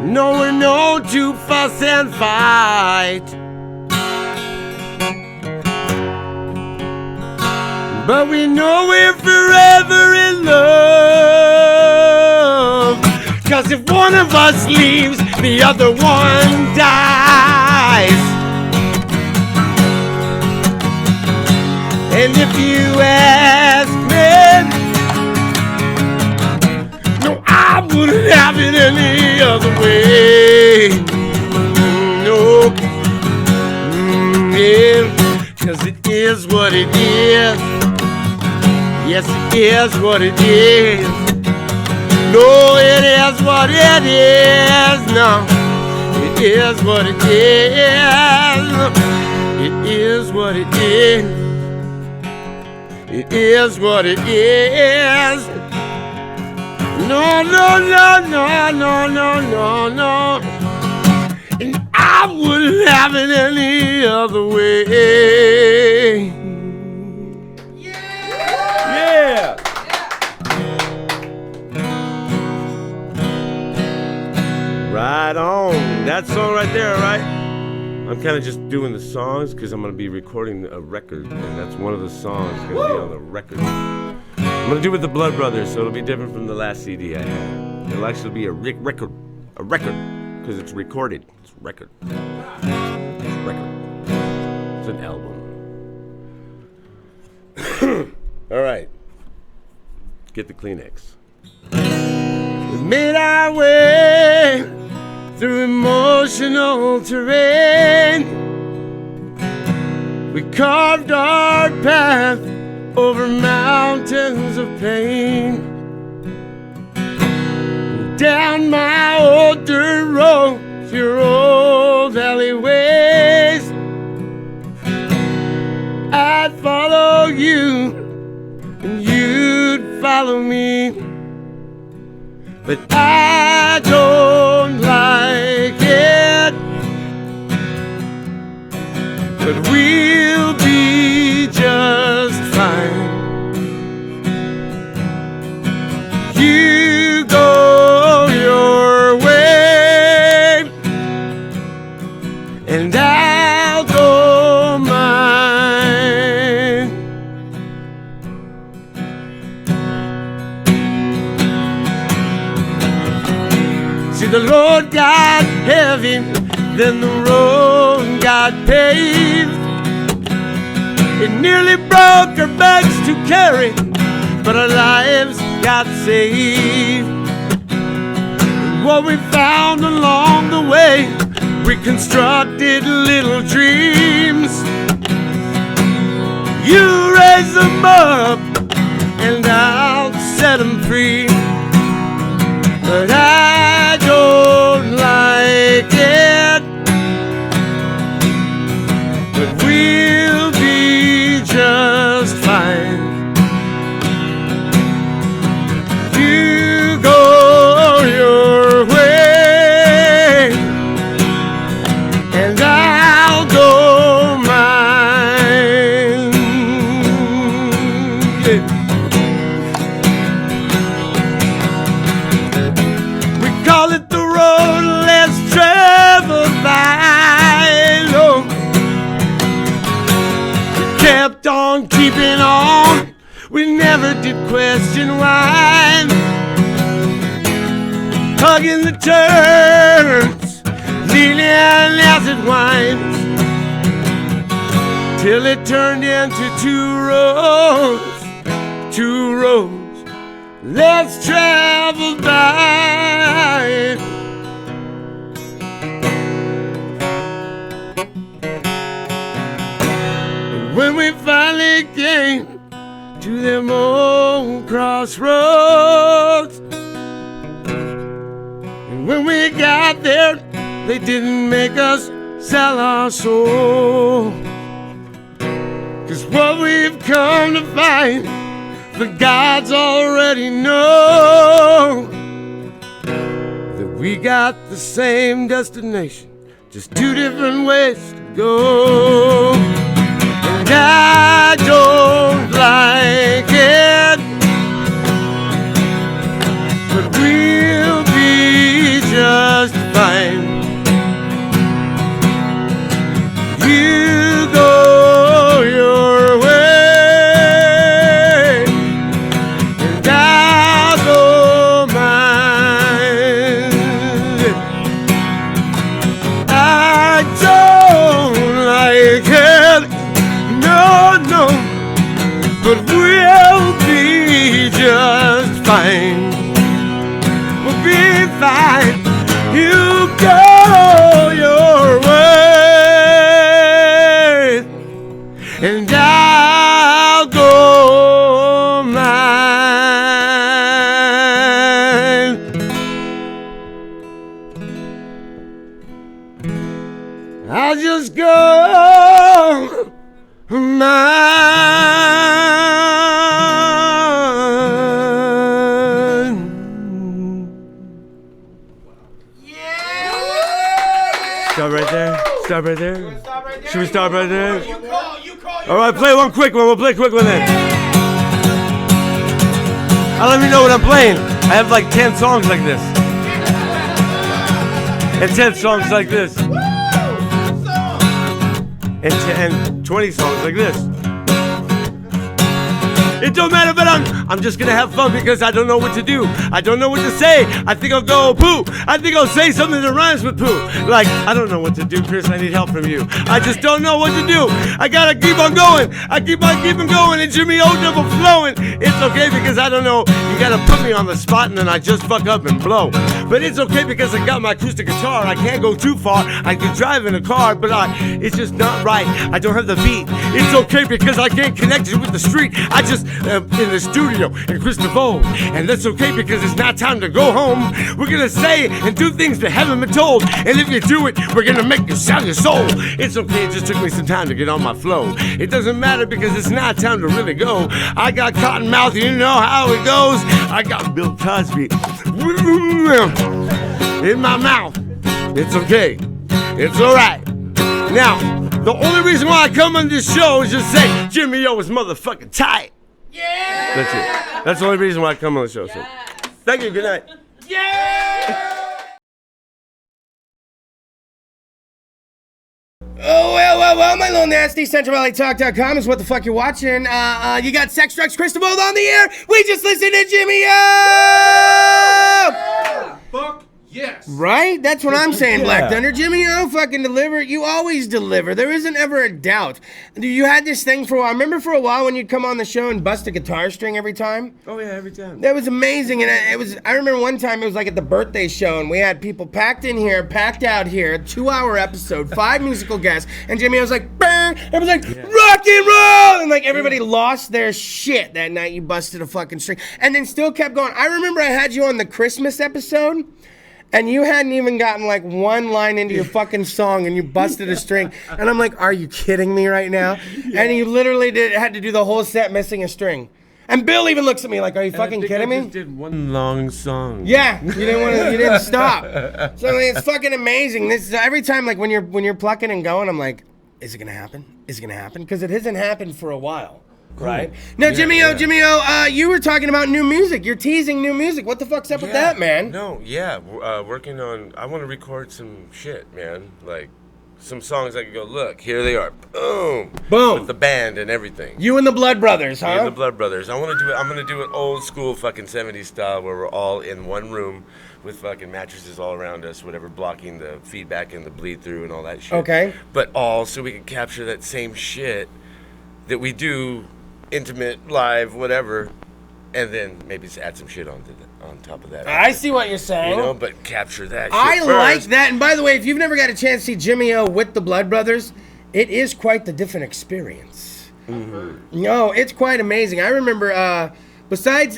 no, we're known to fuss and fight, but we know we're forever in love. 'Cause if one of us leaves, the other one dies. And if you ask me, no, I wouldn't have it any other way. No, yeah, 'cause it is what it is. Yes, it is what it is. No, it is what it is. No, it is what it is. It is what it is. It is what it is. No, no, no, no, no, no, no, no. And I wouldn't have it any other way. Yeah. Right on. That song right there, right? I'm kind of just doing the songs because I'm going to be recording a record, and that's one of the songs going to be on the record. I'm going to do it with the Blood Brothers, so it'll be different from the last CD I had. It'll actually be a record, because it's recorded. It's a record. It's a record. It's an album. All right. Get the Kleenex. We made our way through emotional terrain. We carved our path over mountains of pain. Down my old dirt road, your old alleyways, I'd follow you and you'd follow me. But I don't like it. But we'll be just fine. You go your way, and I'll go mine. See, the Lord got heavy, then the road got paved. It nearly broke our backs to carry, but our lives got saved. And what we found along the way, we constructed little dreams. You raise them up, and I'll set them free. But I don't like it. But we'll be just fine. You go your way, and I'll go mine. Yeah. We call it the road less traveled by. No. We kept on keeping on. We never did question why. Hugging the turns, leaning as it winds, till it turned into two roads. Let's travel by. And when we finally came to them old crossroads, and when we got there, they didn't make us sell our soul. 'Cause what we've come to find, the gods already know that we got the same destination, just two different ways to go. And I don't like it, but we'll be just fine. You go your way, and I'll go mine. I don't like it, no, but we'll be just fine. We'll be fine. You go your way, and I'll go mine. I'll just go mine. Stop right there. Stop right there. Should we stop right there? You call. All right, play one quick one. We'll play a quick one then. I'll let me know what I'm playing. I have like 10 songs like this. And 10 songs like this. And 20 songs like this. It don't matter, but I'm just gonna have fun because I don't know what to do. I don't know what to say. I think I'll go poo. I think I'll say something that rhymes with poo. Like, I don't know what to do, Kris. I need help from you. I just don't know what to do. I gotta keep on going. I keep on keeping going. And Jimmie O double flowing. It's okay because I don't know. You gotta put me on the spot and then I just fuck up and blow. But it's okay because I got my acoustic guitar. I can't go too far. I can drive in a car, but it's just not right. I don't have the beat. It's okay because I can't connect it with the street. I just in the studio in Kris DeVold, and that's okay because it's not time to go home. We're gonna say and do things that haven't been told, and if you do it, we're gonna make you sell your soul. It's okay, it just took me some time to get on my flow. It doesn't matter because it's not time to really go. I got Cottonmouth, you know how it goes. I got Bill Cosby in my mouth. It's okay, it's alright. Now, the only reason why I come on this show is just say Jimmie O is motherfucking tight. Yeah. That's it. That's the only reason why I come on the show. So, thank you. Good night. Yeah. Oh, well, my little nasty. CentralValleyTalk.com is what the fuck you're watching. You got Sex, Drugs, Kris DeVold on the air. We just listened to Jimmie O. Fuck yes. Right? That's what I'm saying, Black Thunder. Jimmie O fucking deliver. You always deliver. There isn't ever a doubt. You had this thing for a while. I remember for a while when you'd come on the show and bust a guitar string every time? Oh, yeah, every time. That was amazing. And I remember one time it was like at the birthday show and we had people packed in here, packed out here, 2-hour episode, 5 musical guests. And Jimmie was like, bang! It was like, rock and roll! And like everybody lost their shit that night you busted a fucking string. And then still kept going. I remember I had you on the Christmas episode. And you hadn't even gotten like one line into your fucking song and you busted a string. And I'm like, are you kidding me right now? And you literally had to do the whole set missing a string. And Bill even looks at me like, are you fucking kidding me? I just did one long song. Yeah, you didn't stop. So I mean, it's fucking amazing. This is every time like when you're plucking and going, I'm like, is it gonna happen? Is it gonna happen? Because it hasn't happened for a while. Right. Now, Jimmie O, you were talking about new music. You're teasing new music. What the fuck's up with that, man? No, working on. I want to record some shit, man. Like, some songs I could go, look, here they are, boom, Boom. with the band and everything. You and the Blood Brothers, Me and huh? the Blood Brothers. I'm gonna do it old school fucking 70s style where we're all in one room with fucking mattresses all around us, whatever, blocking the feedback and the bleed through and all that shit. Okay. But all so we can capture that same shit that we do, intimate, live, whatever, and then maybe just add some shit on top of that. I see what you're saying. You know, but capture that shit I first. like that. And by the way, if you've never got a chance to see Jimmie O with the Blood Brothers, it is quite the different experience. Mm-hmm. No, it's quite amazing. I remember, besides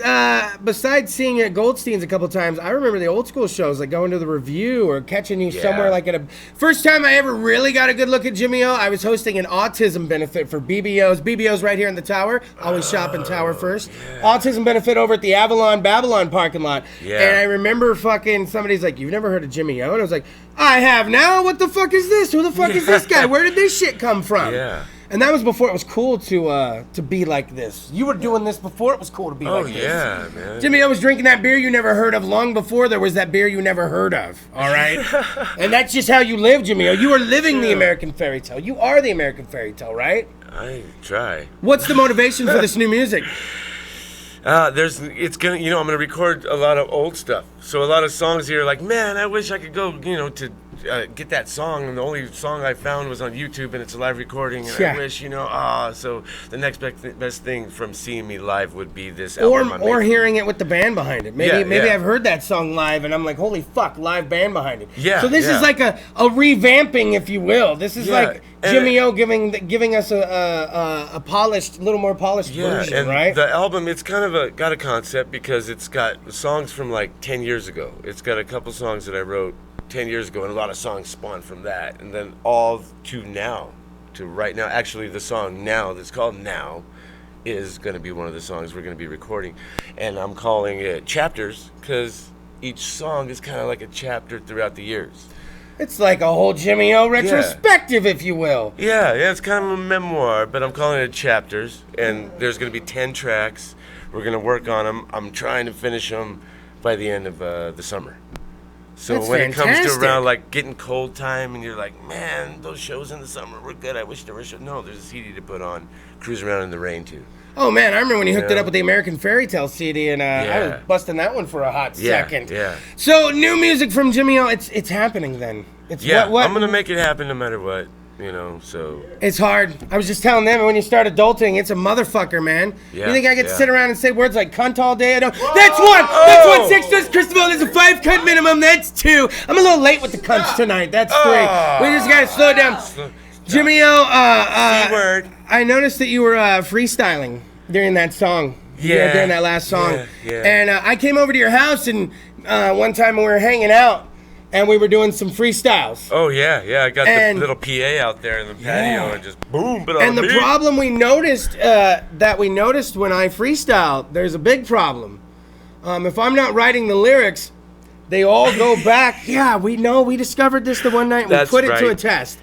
seeing you at Goldstein's a couple times, I remember the old school shows, like going to the Review or catching you somewhere like at a... First time I ever really got a good look at Jimmie O, I was hosting an autism benefit for BBO's. BBO's right here in the Tower. Always shop in Tower first. Autism benefit over at the Avalon Babylon parking lot. Yeah. And I remember fucking somebody's like, you've never heard of Jimmie O? And I was like, I have now. What the fuck is this? Who the fuck is this guy? Where did this shit come from? Yeah. And that was before it was cool to be like this. You were doing this before it was cool to be like this. Oh, yeah, man. Jimmie O was drinking that beer you never heard of long before there was that beer you never heard of, all right? And that's just how you live, Jimmie O. You are living the American fairy tale. You are the American fairy tale, right? I try. What's the motivation for this new music? I'm gonna record a lot of old stuff. So a lot of songs here, like, man, I wish I could go, to get that song, and the only song I found was on YouTube, and it's a live recording, and I wish, so the next best thing from seeing me live would be this album. Or hearing it with the band behind it. Maybe Yeah. I've heard that song live, and I'm like, holy fuck, live band behind it. Yeah, So this is like a revamping, if you will. This is like and Jimmie O giving us a polished, little more polished version, and right? the album, it's kind of got a concept because it's got songs from like 10 years ago. It's got a couple songs that I wrote 10 years ago, and a lot of songs spawned from that, and then all to now, to right now. Actually, the song Now, that's called Now, is going to be one of the songs we're going to be recording, and I'm calling it Chapters because each song is kind of like a chapter throughout the years. It's like a whole Jimmie O retrospective, if you will. Yeah, it's kind of a memoir, but I'm calling it Chapters, and there's going to be 10 tracks. We're going to work on them. I'm trying to finish them by the end of the summer. So That's when it comes to fantastic. around like getting cold time and you're like, man, those shows in the summer were good. I wish there were shows. No, there's a CD to put on, cruise around in the rain too. Oh man, I remember when you hooked it Yeah. up with the American Fairy Tale CD, and I was busting that one for a hot second. Yeah. So new music from Jimmie O, it's happening then. It's Yeah, what I'm gonna make it happen no matter what. So It's hard. I was just telling them when you start adulting, it's a motherfucker, man. Yeah, You think I get to yeah. sit around and say words like cunt all day? I don't. That's one. That's one. 6 does. Kris DeVold. There's a 5 cunt minimum. That's 2. I'm a little late with the cunts tonight. That's 3. We just gotta slow it down. Jimmie O. C-word. I noticed that you were freestyling during that song. Yeah. During that last song. Yeah. And I came over to your house and one time when we were hanging out and we were doing some freestyles. Oh yeah. I got And- the little PA out there in the patio and just boom. But And the problem we noticed when I freestyle, there's a big problem. If I'm not writing the lyrics, they all go back. Yeah, we know. We discovered this the one night. We That's put it to a right. test.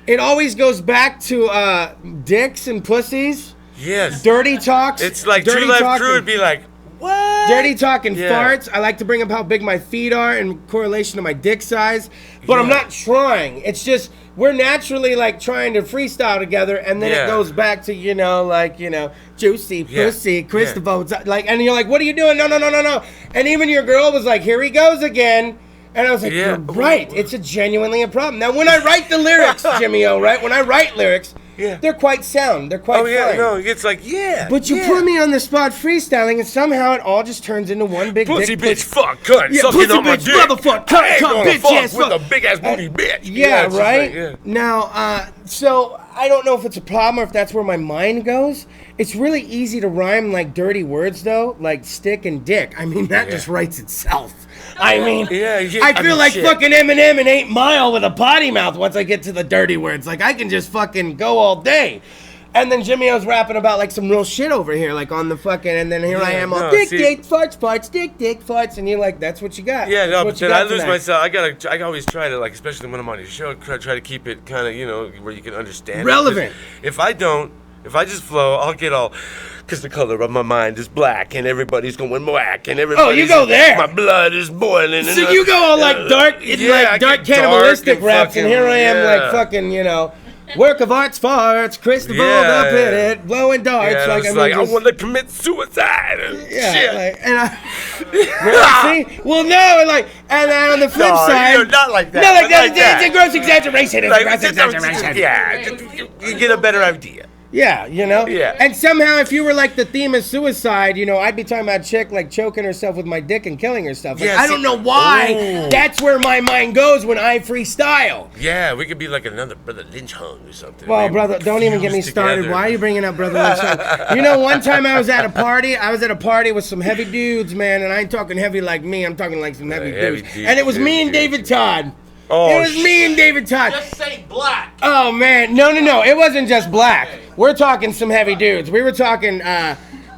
It always goes back to dicks and pussies, Yes. dirty talks. It's like dirty True Life talk Crew would be like, what? dirty talk and Yeah. farts. I like to bring up how big my feet are in correlation to my dick size, but I'm Yeah. not trying. It's just we're naturally like trying to freestyle together, and then Yeah. it goes back to juicy pussy, Kris Yeah. DeVold, and you're like, what are you doing? No. And even your girl was like, here he goes again. And I was like, Yeah. you're right. It's genuinely a problem. Now, when I write the lyrics, Jimmie O, right? When I write lyrics, Yeah. they're quite sound. They're quite Oh yeah, fine. no, it's like But you put me on the spot freestyling, and somehow it all just turns into one big pussy dick bitch, fuck, cunt, Yeah, sucking pussy on my bitch, dick. motherfucker, cunt, I ain't cunt, gonna bitch, fuck ass with fuck. a big ass booty bitch. Yeah, it's just right? like, yeah. Now, so I don't know if it's a problem or if that's where my mind goes. It's really easy to rhyme like dirty words, though, like stick and dick. I mean, that just writes itself. I mean, I feel like shit. fucking Eminem in 8 Mile with a potty mouth once I get to the dirty words. Like, I can just fucking go all day. And then Jimmie O's rapping about like some real shit over here, like on the fucking, and then here I am all dick, farts, dick, farts, and you're like, that's what you got. Yeah, That's no, what but you then I got lose tonight. myself. I always try to, like, especially when I'm on your show, try to keep it kind of, where you can understand. it. 'Cause Relevant. If I don't, If I just flow, I'll get all, because the color of my mind is black, and everybody's going whack, and everybody's... Oh, you go there. My blood is boiling. So you go all like dark, I dark get cannibalistic dark and raps, and here I am like fucking, work of art's farts, Kris DeVold up in it, blowing darts. Yeah, like, it's I mean, I want to commit suicide and shit. Like, and see? Well, no, and then on the flip side, not like that. no, like that. Like that. It's a gross exaggeration. It's a gross Just- exaggeration. you get a better idea. Yeah, Yeah. And somehow, if you were like the theme of suicide, I'd be talking about a chick like choking herself with my dick and killing herself. Like, Yeah, I don't know why. That's where my mind goes when I freestyle. Yeah, we could be like another Brother Lynch hung or something. Well, We brother, don't even get me fuse started. together. Why are you bringing up Brother Lynch? One time I was at a party with some heavy dudes, man, and I ain't talking heavy like me. I'm talking like some heavy dudes. And it was me and David Todd. Oh, It was me and David Todd. Just say black. Oh man, no, it wasn't just black. We're talking some heavy dudes. We were talking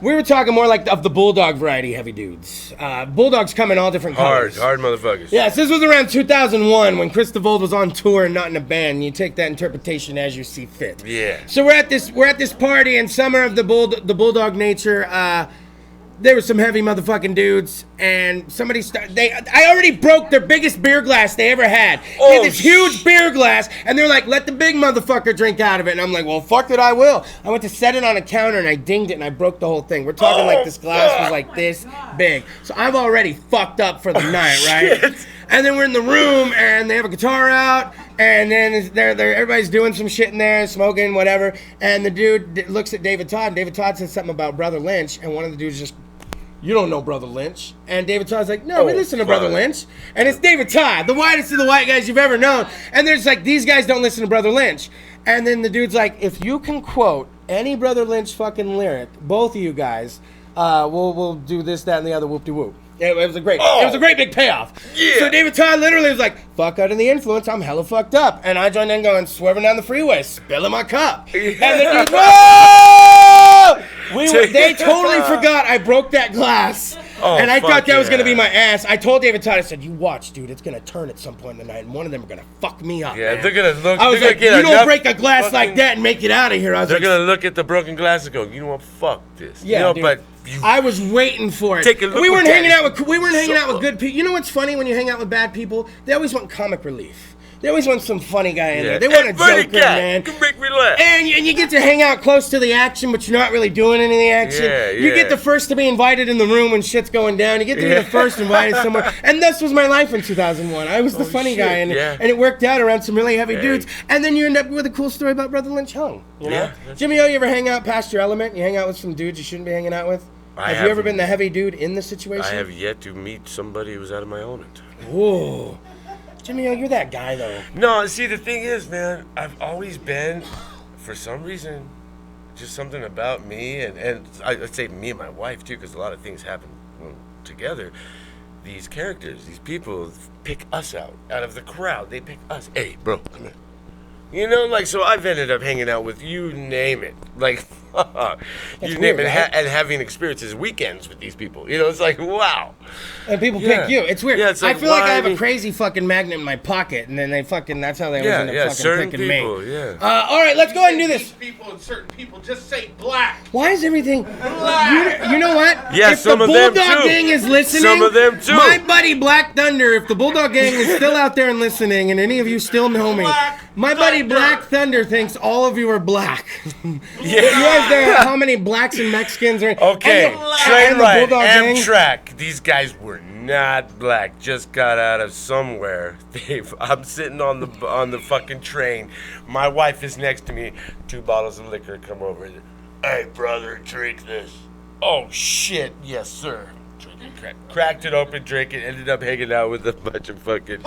more like of the bulldog variety heavy dudes. Bulldogs come in all different colors. Hard motherfuckers. Yes, this was around 2001 when Kris DeVold was on tour and not in a band. You take that interpretation as you see fit. Yeah. So we're at this party in summer of the bulldog nature. There were some heavy motherfucking dudes, and somebody I already broke their biggest beer glass they ever had. They had this huge beer glass, and they're like, let the big motherfucker drink out of it. And I'm like, well, fuck it, I will. I went to set it on a counter, and I dinged it, and I broke the whole thing. We're talking like this glass was like this big. So I've already fucked up for the night, right? Shit. And then we're in the room, and they have a guitar out, and then everybody's doing some shit in there, smoking, whatever. And the dude looks at David Todd, and David Todd says something about Brother Lynch, and one of the dudes just, you don't know Brother Lynch. And David Todd's like, no, we listen to Brother Lynch. And it's David Todd, the whitest of the white guys you've ever known. And there's like, these guys don't listen to Brother Lynch. And then the dude's like, if you can quote any Brother Lynch fucking lyric, both of you guys, we'll do this, that, and the other, whoop-de-whoop. It was a great big payoff. Yeah. So David Todd literally was like, fuck out of the influence, I'm hella fucked up. And I joined in going, swerving down the freeway, spilling my cup. And the dude, whoa! They totally forgot I broke that glass. And I thought that was going to be my ass. I told David Todd, I said, you watch, dude, it's going to turn at some point in the night, and one of them are going to fuck me up, Yeah, man. they're going to look. I was like, you don't break a glass fucking, like that and make it out of here. I was They're like, going to look at the broken glass and go, you know what, fuck this. yeah, dude. But you... I was waiting for it. Take a look we weren't at hanging it. out with good people. You know what's funny when you hang out with bad people? They always want comic relief. They always want some funny guy in there. They want a funny joker, guy. man. Can make me laugh. And you get to hang out close to the action, but you're not really doing any of the action. Yeah, You get yeah. the first to be invited in the room when shit's going down. You get to be the first invited somewhere. And this was my life in 2001. I was the funny guy, and it worked out around some really heavy dudes. And then you end up with a cool story about Brother Lynch hung. You know? Jimmie, you ever hang out past your element? You hang out with some dudes you shouldn't be hanging out with? Have you ever been the heavy dude in the situation? I have yet to meet somebody who's out of my element. Whoa. Jimmie, you're that guy, though. No, see, the thing is, man, I've always been, for some reason, just something about me, and I'd say me and my wife, too, because a lot of things happen together. These characters, these people pick us out of the crowd. They pick us. Hey, bro, come here. You know, like, so I've ended up hanging out with you name it. Like, you name it, right? and having experiences, weekends with these people. You know, it's like, wow. And people pick you. It's weird. Yeah, it's like, I feel like I have why a crazy fucking magnet in my pocket, and then that's how they always end up fucking certain picking people, me. yeah. All right, let's go ahead and do this. These people and certain people just say black. Why is everything... You know what? Yeah, if some the of them Bulldog too. Gang is listening... Some of them too. My buddy Black Thunder, if the Bulldog Gang is still out there and listening, and any of you still know me, my buddy Black Thunder thinks all of you are black. You guys know how many blacks and Mexicans are... Okay, and the train ride, Bulldog Gang- Amtrak. These guys were not black. Just got out of somewhere. I'm sitting on the fucking train. My wife is next to me. 2 bottles of liquor come over. Hey, brother, drink this. Oh shit, yes sir. Cracked it open, drank it. Ended up hanging out with a bunch of fucking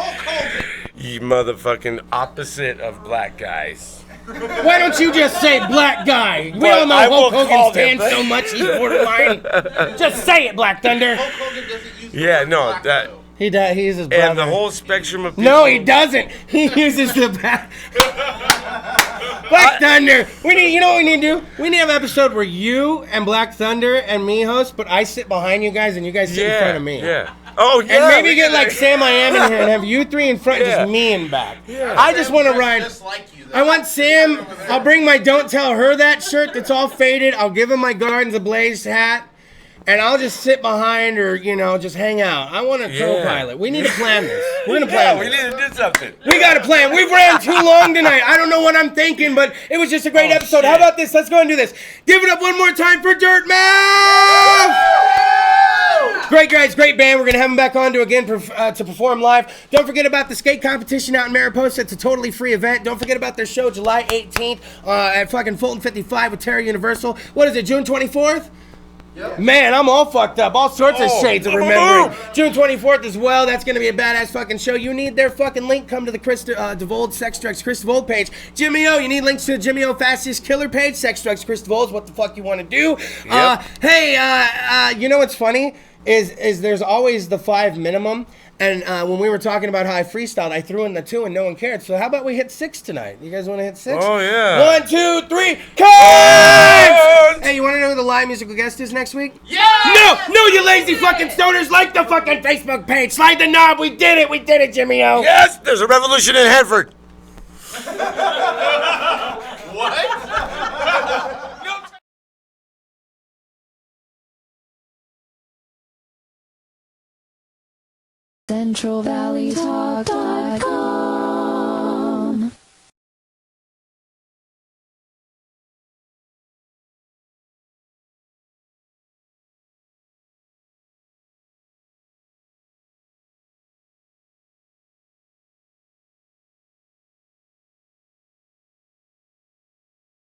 you motherfucking opposite of black guys. Why don't you just say black guy? We Well, all know I will Hulk call Hogan's them. tan so much he's borderline. Just say it, Black Thunder. Hulk Hogan doesn't use Yeah, the no, black, that. though. He does. He uses brother. And the whole spectrum of people. No, he doesn't. He uses the back. Black Thunder. We need. You know what we need to do? We need to have an episode where you and Black Thunder and me host, but I sit behind you guys and you guys sit in front of me. Yeah. Oh yeah. And maybe we get could- like Sam I Am in here and have you three in front, Yeah. just me in back. Yeah. I just want to ride. Just like you, I want Sam. I'll bring my "Don't Tell Her That" shirt that's all faded. I'll give him my Gardens Ablaze hat. And I'll just sit behind or, just hang out. I want a co-pilot. We need to plan this. We're going to plan this. We need to do something. We got to plan. We've ran too long tonight. I don't know what I'm thinking, but it was just a great episode. Shit. How about this? Let's go and do this. Give it up one more time for Dirtmouth! Great guys, great band. We're going to have them back on to perform live. Don't forget about the skate competition out in Mariposa. It's a totally free event. Don't forget about their show July 18th at fucking Fulton 55 with Terra Universal. What is it, June 24th? Yep. Man, I'm all fucked up. All sorts of shades of remembering. June 24th as well. That's going to be a badass fucking show. You need their fucking link. Come to the Kris DeVold Sex Drugs Kris DeVold page. Jimmie O, you need links to the Jimmie O Fastest Killer page. Sex Drugs Kris DeVold is what the fuck you want to do. Yep. Hey, you know what's funny? Is there's always the 5 minimum. And when we were talking about how I freestyled, I threw in the 2 and no one cared. So how about we hit 6 tonight? You guys want to hit 6? Oh, yeah. 1, 2, 3, cut! Hey, you want to know who the live musical guest is next week? Yeah! No, you lazy fucking stoners! Like the fucking Facebook page. Slide the knob. We did it, Jimmie O. Yes, there's a revolution in Hanford. CentralValleyTalk.com